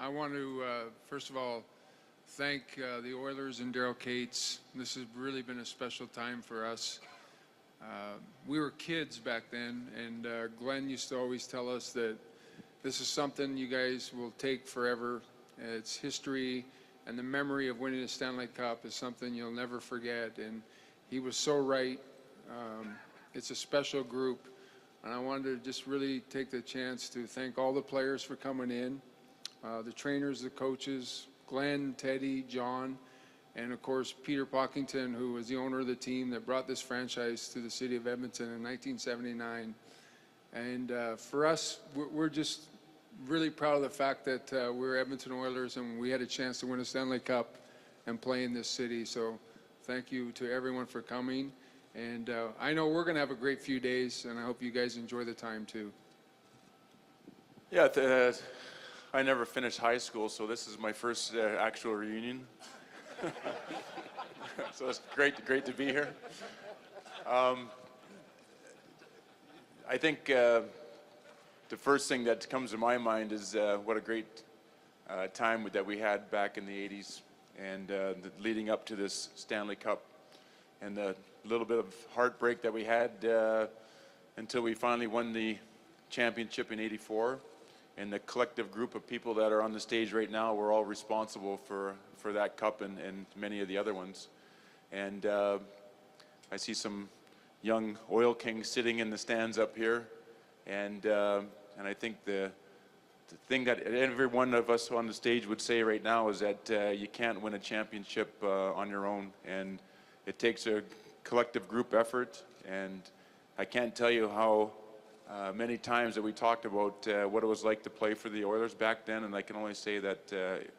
I want to, first of all, thank the Oilers and Daryl Cates. This has really been a special time for us. We were kids back then, and Glenn used to always tell us that this is something you guys will take forever. It's history, and the memory of winning the Stanley Cup is something you'll never forget, and he was so right. It's a special group, and I wanted to just really take the chance to thank all the players for coming in, the trainers, the coaches, Glenn, Teddy, John, and of course Peter Pockington, who was the owner of the team that brought this franchise to the city of Edmonton in 1979. And for us, we're just really proud of the fact that we're Edmonton Oilers and we had a chance to win a Stanley Cup and play in this city. So thank you to everyone for coming. And I know we're going to have a great few days, and I hope you guys enjoy the time too. Yeah, I never finished high school, so this is my first actual reunion. So it's great to be here. I think the first thing that comes to my mind is what a great time that we had back in the 80s and leading up to this Stanley Cup, and the little bit of heartbreak that we had until we finally won the championship in '84. And the collective group of people that are on the stage right now, we're all responsible for that cup and many of the other ones. And I see some young Oil Kings sitting in the stands up here, and I think the thing that every one of us on the stage would say right now is that you can't win a championship on your own, and it takes a collective group effort. And I can't tell you how many times that we talked about what it was like to play for the Oilers back then, and I can only say that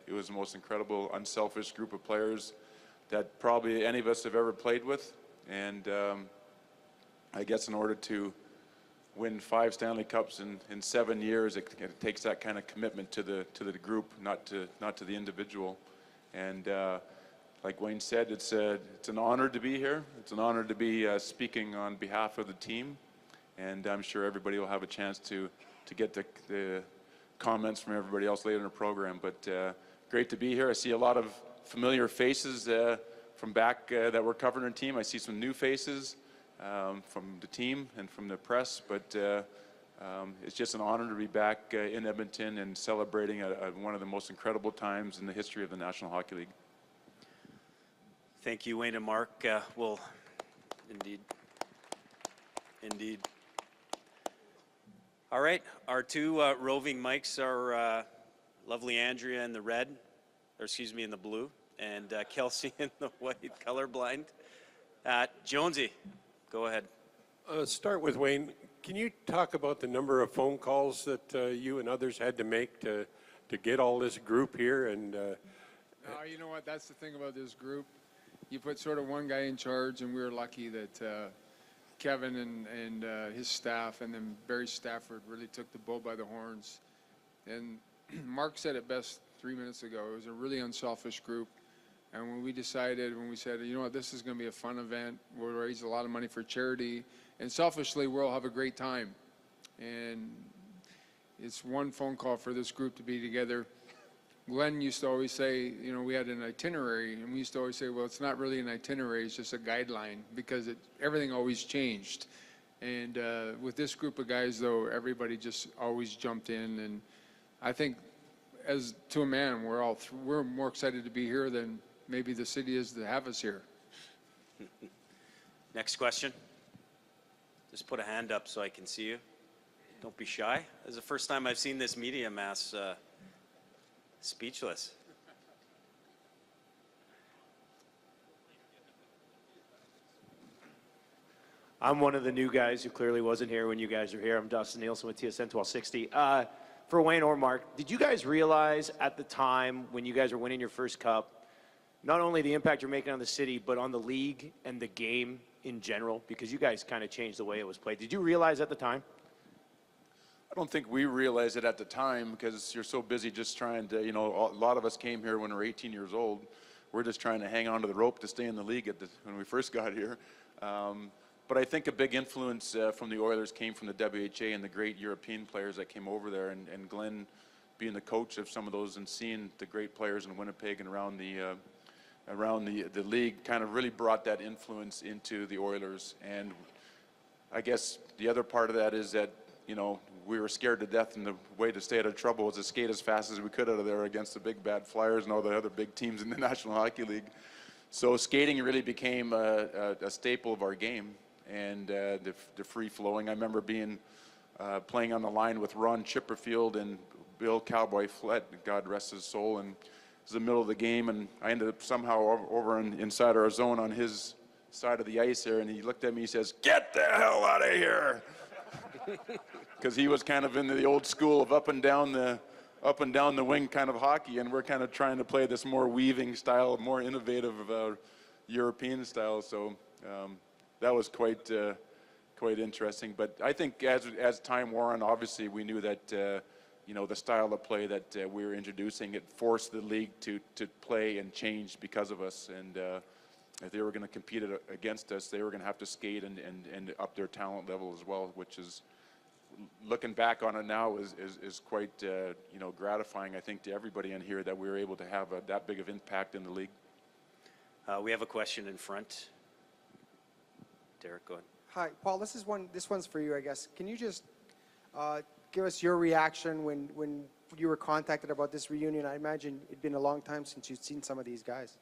it was the most incredible, unselfish group of players that probably any of us have ever played with. And I guess in order to win 5 Stanley Cups in 7 years, it takes that kind of commitment to the group, not to the individual. And like Wayne said, it's an honor to be here. It's an honor to be speaking on behalf of the team. And I'm sure everybody will have a chance to get the comments from everybody else later in the program. But great to be here. I see a lot of familiar faces from back that were covering our team. I see some new faces from the team and from the press. But it's just an honor to be back in Edmonton and celebrating one of the most incredible times in the history of the National Hockey League. Thank you, Wayne and Mark. Well, indeed. All right, our two roving mics are lovely Andrea in the red, or excuse me, in the blue, and Kelsey in the white, colorblind. Jonesy, go ahead. Start with Wayne. Can you talk about the number of phone calls that you and others had to make to get all this group here? And you know what? That's the thing about this group. You put sort of one guy in charge, and we were lucky that Kevin and his staff, and then Barry Stafford really took the bull by the horns. And Mark said it best 3 minutes ago. It was a really unselfish group. And when we said, you know what, this is going to be a fun event, we'll raise a lot of money for charity, and selfishly, we'll have a great time. And it's one phone call for this group to be together. Glenn used to always say, you know, we had an itinerary, and we used to always say, well, it's not really an itinerary, it's just a guideline, because everything always changed. And with this group of guys, though, everybody just always jumped in. And I think, as to a man, we're more excited to be here than maybe the city is to have us here. Next question. Just put a hand up so I can see you. Don't be shy. This is the first time I've seen this media mass speechless. I'm one of the new guys who clearly wasn't here when you guys were here. I'm Dustin Nielsen with TSN 1260. For Wayne or Mark, did you guys realize at the time when you guys were winning your first cup, not only the impact you're making on the city, but on the league and the game in general? Because you guys kind of changed the way it was played. Did you realize at the time? I don't think we realized it at the time, because you're so busy just trying to, you know, a lot of us came here when we were 18 years old. We're just trying to hang on to the rope to stay in the league when we first got here. But I think a big influence from the Oilers came from the WHA and the great European players that came over there. And Glenn being the coach of some of those and seeing the great players in Winnipeg and around the league kind of really brought that influence into the Oilers. And I guess the other part of that is that, you know, we were scared to death, and the way to stay out of trouble was to skate as fast as we could out of there against the big bad Flyers and all the other big teams in the National Hockey League. So skating really became a staple of our game, and the free flowing. I remember being playing on the line with Ron Chipperfield and Bill Cowboy Flett, God rest his soul, and it was the middle of the game, and I ended up somehow over inside our zone on his side of the ice there, and he looked at me, he says, "Get the hell out of here!" Because he was kind of into the old school of up and down the wing kind of hockey, and we're kind of trying to play this more weaving style, more innovative European style. So that was quite interesting. But I think as time wore on, obviously we knew that you know, the style of play that we were introducing, it forced the league to play and change because of us. And if they were going to compete against us, they were going to have to skate and up their talent level as well, which is, looking back on it now, is quite you know, gratifying, I think, to everybody in here that we were able to have that big of impact in the league. We have a question in front. Derek, go ahead. Hi, Paul. This one's for you, I guess. Can you just give us your reaction when you were contacted about this reunion? I imagine it'd been a long time since you'd seen some of these guys.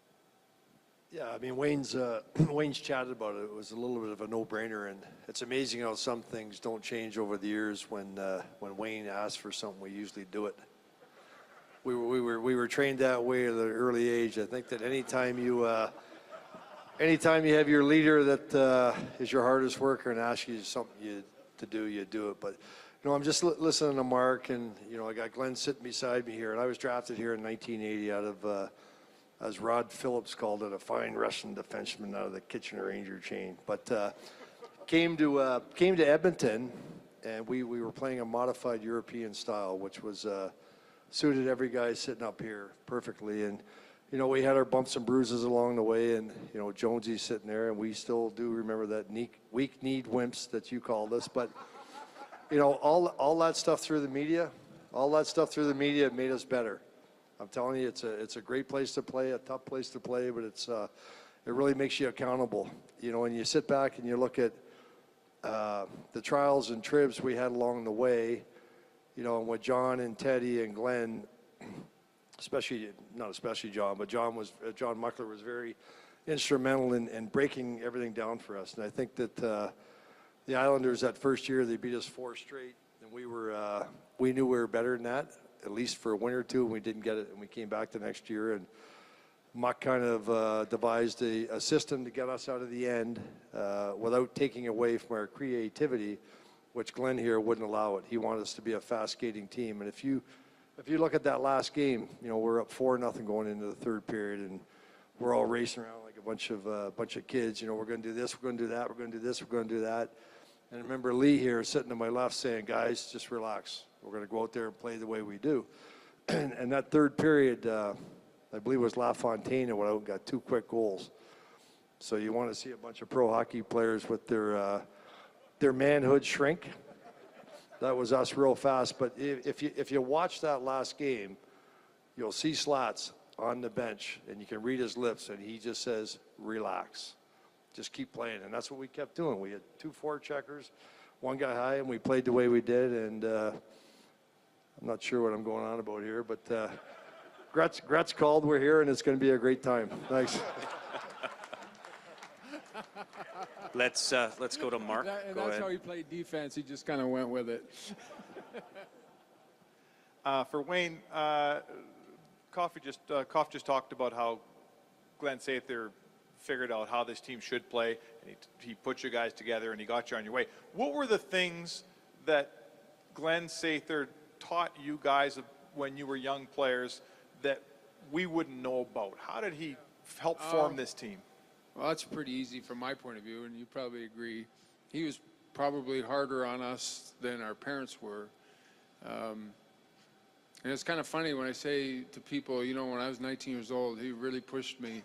Yeah, I mean, Wayne's chatted about it. It was a little bit of a no-brainer, and it's amazing how some things don't change over the years. When Wayne asks for something, we usually do it. We were trained that way at an early age. I think that anytime you have your leader that is your hardest worker and asks you something to do, you do it. But you know, I'm just listening to Mark, and you know, I got Glenn sitting beside me here, and I was drafted here in 1980 out of. As Rod Phillips called it, a fine Russian defenseman out of the Kitchener Ranger chain. But came to Edmonton, and we were playing a modified European style, which was suited every guy sitting up here perfectly. And you know, we had our bumps and bruises along the way, and you know, Jonesy's sitting there, and we still do remember that weak-kneed wimps that you called us. But you know, all that stuff through the media, made us better. I'm telling you, it's a great place to play, a tough place to play, but it really makes you accountable. You know, when you sit back and you look at the trials and tribs we had along the way, you know, and what John and Teddy and Glenn, not especially John, but John Muckler was very instrumental in breaking everything down for us. And I think that the Islanders that first year, they beat us 4 straight, and we knew we were better than that, at least for a win or two, and we didn't get it, and we came back the next year, and Muck kind of devised a system to get us out of the end without taking away from our creativity, which Glenn here wouldn't allow it. He wanted us to be a fast skating team, and if you look at that last game, you know, we're up 4-0 going into the third period, and we're all racing around like a bunch of kids. You know, we're going to do this, we're going to do that, we're going to do this, we're going to do that. And I remember Lee here sitting to my left saying, "Guys, just relax. We're going to go out there and play the way we do." And that third period, I believe it was LaFontaine who went out and got 2 quick goals. So you want to see a bunch of pro hockey players with their manhood shrink. That was us real fast. But if you watch that last game, you'll see Slats on the bench, and you can read his lips, and he just says, "Relax. Just keep playing." And that's what we kept doing. We had 2 forecheckers, 1 guy high, and we played the way we did. And I'm not sure what I'm going on about here, but Gretz called. We're here, and it's going to be a great time. Thanks. Let's go to Mark. And Go that's ahead. how he played defense. He just kind of went with it. For Wayne, Koff just talked about how Glenn Sather figured out how this team should play, and he put you guys together, and he got you on your way. What were the things that Glenn Sather taught you guys when you were young players that we wouldn't know about? How did he help form this team? Well, that's pretty easy from my point of view, and you probably agree. He was probably harder on us than our parents were. And it's kind of funny when I say to people, you know, when I was 19 years old, he really pushed me.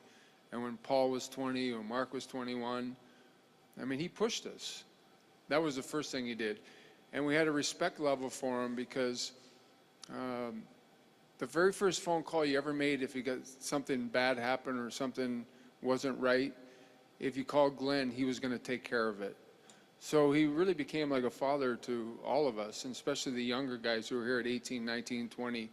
And when Paul was 20, when Mark was 21, I mean, he pushed us. That was the first thing he did. And we had a respect level for him because the very first phone call you ever made, if you got something bad happen or something wasn't right, if you called Glenn, he was going to take care of it. So he really became like a father to all of us, and especially the younger guys who were here at 18, 19, 20.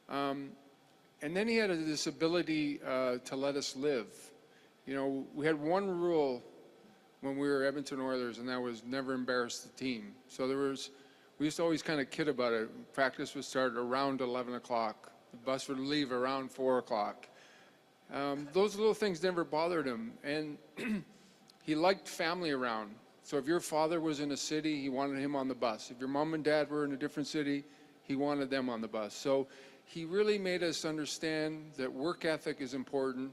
And then he had this ability to let us live. You know, we had one rule when we were Edmonton Oilers, and that was never embarrass the team. So we used to always kind of kid about it. Practice would start around 11 o'clock. The bus would leave around 4 o'clock. Those little things never bothered him. And he liked family around. So if your father was in a city, he wanted him on the bus. If your mom and dad were in a different city, he wanted them on the bus. So he really made us understand that work ethic is important,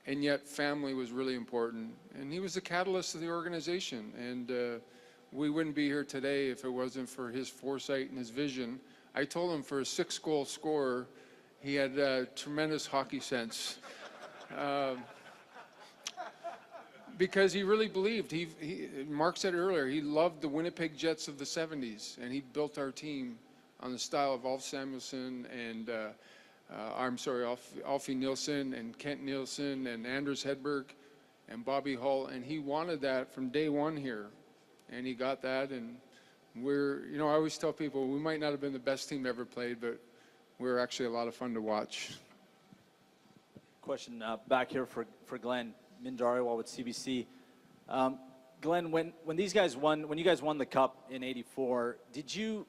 and yet family was really important. And he was the catalyst of the organization. And we wouldn't be here today if it wasn't for his foresight and his vision. I told him for a 6-goal scorer, he had tremendous hockey sense. Because he really believed. Mark said earlier, he loved the Winnipeg Jets of the 70s, and he built our team on the style of Alf Samuelsson and, Alfie Nilsson and Kent Nielsen and Anders Hedberg and Bobby Hull, and he wanted that from day one here, and he got that. And I always tell people we might not have been the best team ever played, but we're actually a lot of fun to watch. Question back here for Glenn. Mindariwal with CBC. Glenn, when you guys won the cup in '84, did you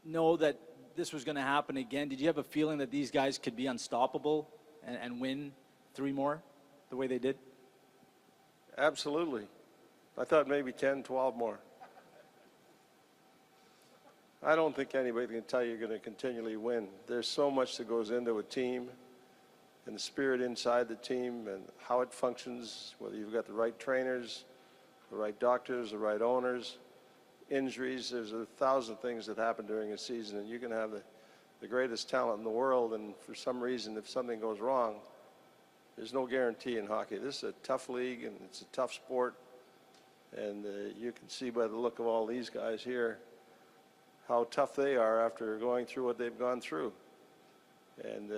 know that this was going to happen again? Did you have a feeling that these guys could be unstoppable and win 3 more the way they did? Absolutely. I thought maybe 10, 12 more. I don't think anybody can tell you you're going to continually win. There's so much that goes into a team, and the spirit inside the team and how it functions, whether you've got the right trainers, the right doctors, the right owners, injuries. There's 1,000 things that happen during a season, and you can have the greatest talent in the world, and for some reason, if something goes wrong, there's no guarantee in hockey. This is a tough league, and it's a tough sport, and you can see by the look of all these guys here how tough they are after going through what they've gone through. And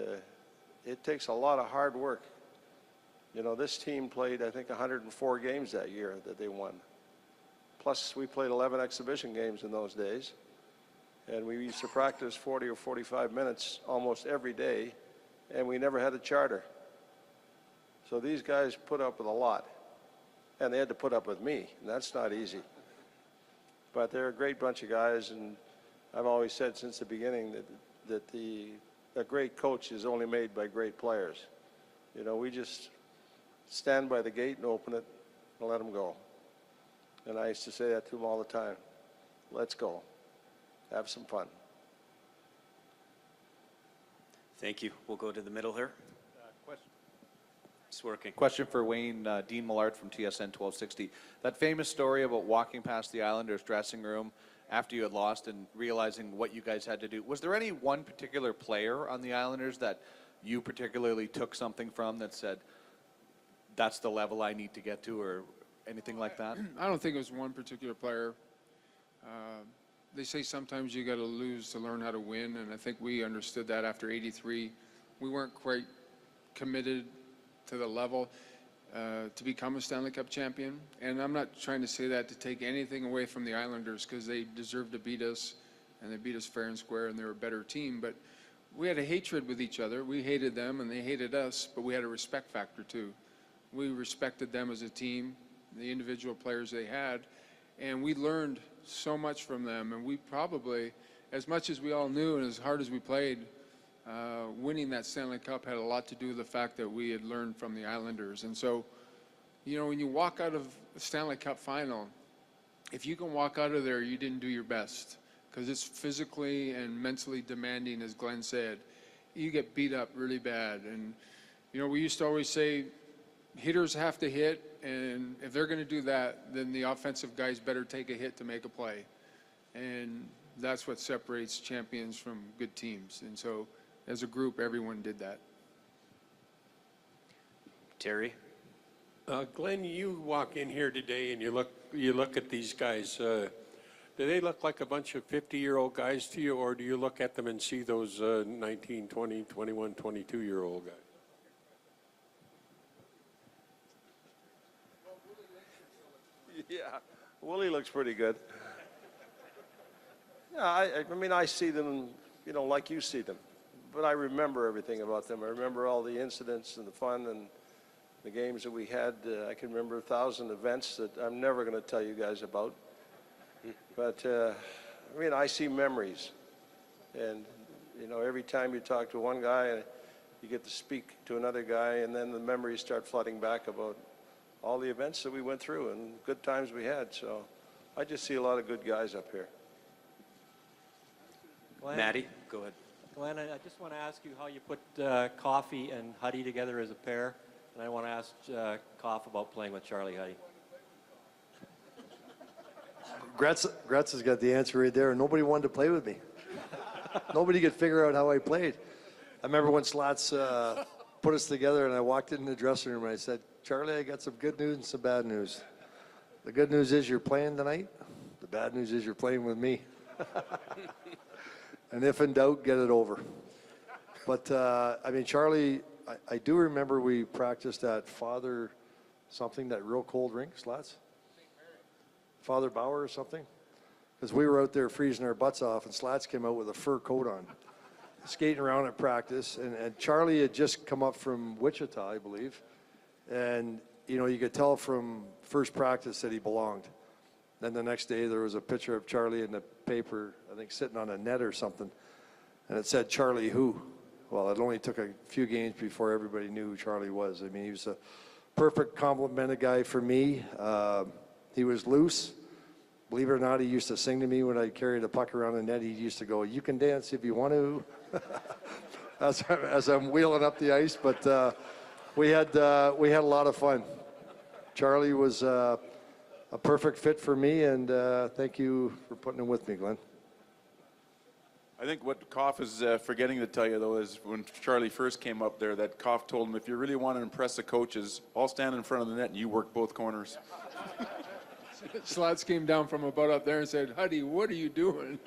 it takes a lot of hard work. You know, this team played, I think, 104 games that year that they won. Plus, we played 11 exhibition games in those days. And we used to practice 40 or 45 minutes almost every day, and we never had a charter. So these guys put up with a lot. And they had to put up with me, and that's not easy. But they're a great bunch of guys, and I've always said since the beginning that a great coach is only made by great players. You know, we just stand by the gate and open it and let them go. And I used to say that to them all the time. Let's go. Have some fun. Thank you. We'll go to the middle here. Question. It's working. Question for Wayne, Dean Millard from TSN 1260. That famous story about walking past the Islanders dressing room after you had lost and realizing what you guys had to do. Was there any one particular player on the Islanders that you particularly took something from that said, that's the level I need to get to, or anything like that? I don't think it was one particular player. They say sometimes you got to lose to learn how to win, and I think we understood that after '83. We weren't quite committed to the level to become a Stanley Cup champion. And I'm not trying to say that to take anything away from the Islanders, because they deserved to beat us, and they beat us fair and square, and they were a better team. But we had a hatred with each other. We hated them, and they hated us, but we had a respect factor too. We respected them as a team, the individual players they had, and we learned so much from them. And we probably, as much as we all knew and as hard as we played, winning that Stanley Cup had a lot to do with the fact that we had learned from the Islanders. And so, you know, when you walk out of the Stanley Cup final, if you can walk out of there, you didn't do your best, because it's physically and mentally demanding, as Glenn said. You get beat up really bad. And, you know, we used to always say, hitters have to hit, and if they're going to do that, then the offensive guys better take a hit to make a play. And that's what separates champions from good teams. And so, as a group, everyone did that. Terry? Glenn, you walk in here today and you look at these guys. do they look like a bunch of 50-year-old guys to you, or do you look at them and see those 19, 20, 21, 22-year-old guys? Yeah, Willie looks pretty good. Yeah, I mean, I see them, you know, like you see them. But I remember everything about them. I remember all the incidents and the fun and the games that we had. I can remember 1,000 events that I'm never going to tell you guys about. But, I mean, I see memories. And, you know, every time you talk to one guy, you get to speak to another guy, and then the memories start flooding back about all the events that we went through and good times we had. So I just see a lot of good guys up here. Glenn, Maddie, go ahead. Glenn, I just want to ask you how you put Coffey and Huddy together as a pair. And I want to ask Koff about playing with Charlie Huddy. Gretz has got the answer right there. Nobody wanted to play with me. Nobody could figure out how I played. I remember when Slats put us together, and I walked in the dressing room and I said, Charlie, I got some good news and some bad news. The good news is you're playing tonight. The bad news is you're playing with me. And if in doubt, get it over. But, I mean, Charlie, I do remember we practiced at Father something, that real cold rink, Slats? Father Bauer or something? Because we were out there freezing our butts off, and Slats came out with a fur coat on, skating around at practice. And Charlie had just come up from Wichita, I believe. And, you know, you could tell from first practice that he belonged. Then the next day there was a picture of Charlie in the paper, I think sitting on a net or something. And it said, Charlie who? Well, it only took a few games before everybody knew who Charlie was. I mean, he was a perfect complemented guy for me. He was loose. Believe it or not, he used to sing to me when I carried a puck around the net. He used to go, you can dance if you want to, as I'm wheeling up the ice. But we had a lot of fun. Charlie was a perfect fit for me, and thank you for putting him with me, Glenn. I think what Koff is forgetting to tell you, though, is when Charlie first came up there, that Koff told him, if you really want to impress the coaches, I'll stand in front of the net and you work both corners. Slats came down from about up there and said, Huddy, what are you doing?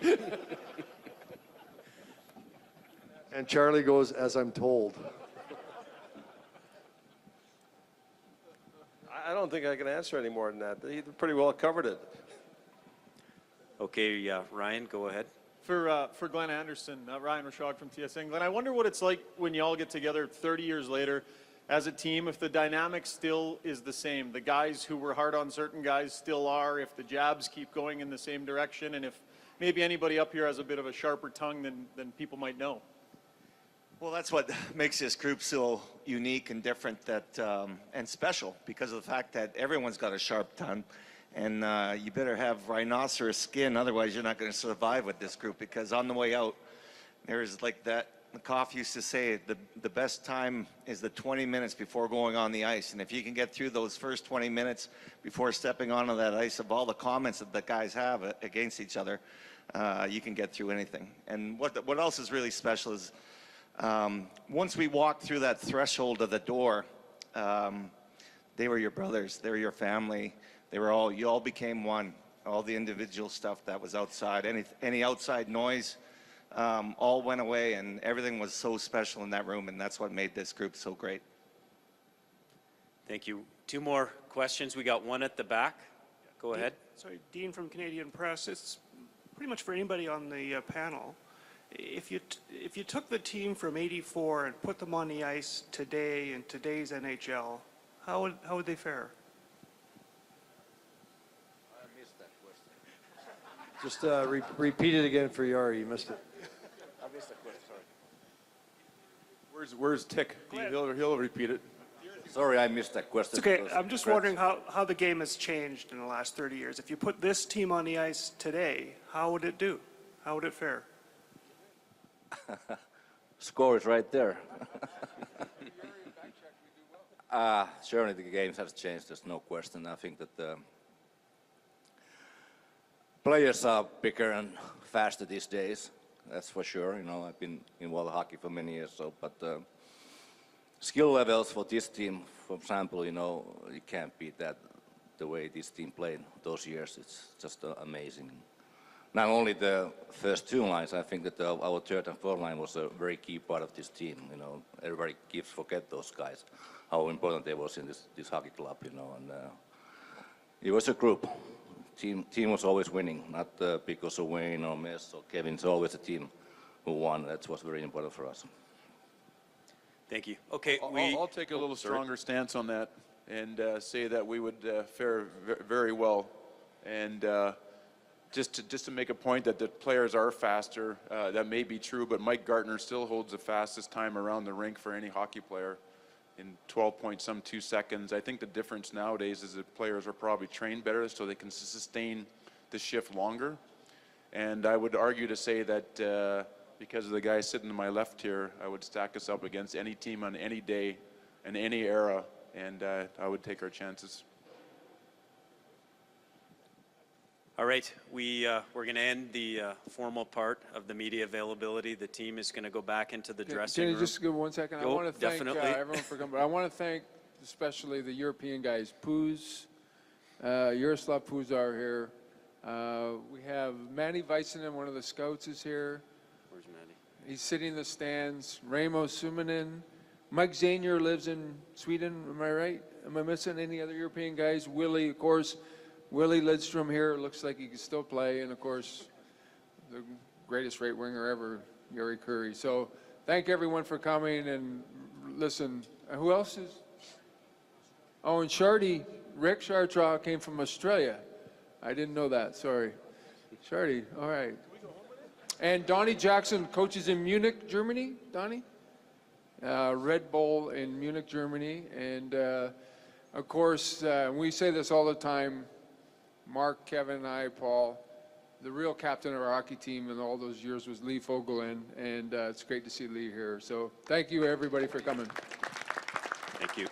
And Charlie goes, as I'm told. I don't think I can answer any more than that. He pretty well covered it. Okay, Ryan, go ahead. For Glenn Anderson, Ryan Rashog from TSN. Glenn, I wonder what it's like when you all get together 30 years later as a team, if the dynamic still is the same. The guys who were hard on certain guys still are, if the jabs keep going in the same direction, and if maybe anybody up here has a bit of a sharper tongue than people might know. Well, that's what makes this group so unique and different and special, because of the fact that everyone's got a sharp tongue. And you better have rhinoceros skin, otherwise you're not going to survive with this group, because on the way out, there's like that, Koff used to say, the best time is the 20 minutes before going on the ice. And if you can get through those first 20 minutes before stepping onto that ice, of all the comments that the guys have against each other, you can get through anything. And what else is really special is once we walked through that threshold of the door, they were your brothers, they were your family. You all became one. All the individual stuff that was outside, any outside noise, all went away, and everything was so special in that room, and that's what made this group so great. Thank you. Two more questions. We got one at the back. Go ahead. Sorry, Dean from Canadian Press. It's pretty much for anybody on the panel. If you took the team from '84 and put them on the ice today in today's NHL, how would they fare? Just repeat it again for Yari. You missed it. I missed that question, sorry. Where's Tick? He'll repeat it. Sorry, I missed that question. It's okay. I'm just wondering how the game has changed in the last 30 years. If you put this team on the ice today, how would it do? How would it fare? Score is right there. Surely the games have changed, there's no question. I think that the players are bigger and faster these days, that's for sure. You know, I've been involved in hockey for many years, but skill levels for this team, for example, you know, you can't beat that the way this team played those years. It's just amazing. not only the first two lines, I think that our third and fourth line was a very key part of this team. You know, everybody keeps forget those guys, how important they was in this hockey club. You know, and it was a group. Team was always winning, not because of Wayne or Mess or Kevin. It's always a team who won. That was very important for us. Thank you. Okay, I'll take a little stronger stance on that and say that we would fare very well. And just to make a point that the players are faster, that may be true, but Mike Gartner still holds the fastest time around the rink for any hockey player in 12.2 seconds. I think the difference nowadays is that players are probably trained better so they can sustain the shift longer. And I would argue to say that because of the guy sitting to my left here, I would stack us up against any team on any day in any era, and I would take our chances. All right, we're going to end the formal part of the media availability. The team is going to go back into the dressing room. Can you just give 1 second? I Oh, want to thank definitely. everyone for coming. But I want to thank especially the European guys. Puz, Yaroslav Puzar here. We have Manny Väisänen, one of the scouts, is here. Where's Manny? He's sitting in the stands. Raimo Suminen. Mike Zanier lives in Sweden, am I right? Am I missing any other European guys? Willie, of course. Willie Lidstrom here, looks like he can still play. And, of course, the greatest right winger ever, Yuri Curry. So thank everyone for coming. And listen, who else is? Oh, and Shardy, Rick Chartraw came from Australia. I didn't know that, sorry. Shardy, all right. And Donnie Jackson coaches in Munich, Germany. Donnie? Red Bull in Munich, Germany. And, of course, we say this all the time, Mark, Kevin, and I, Paul, the real captain of our hockey team in all those years was Lee Fogelin, and it's great to see Lee here. So thank you, everybody, for coming. Thank you.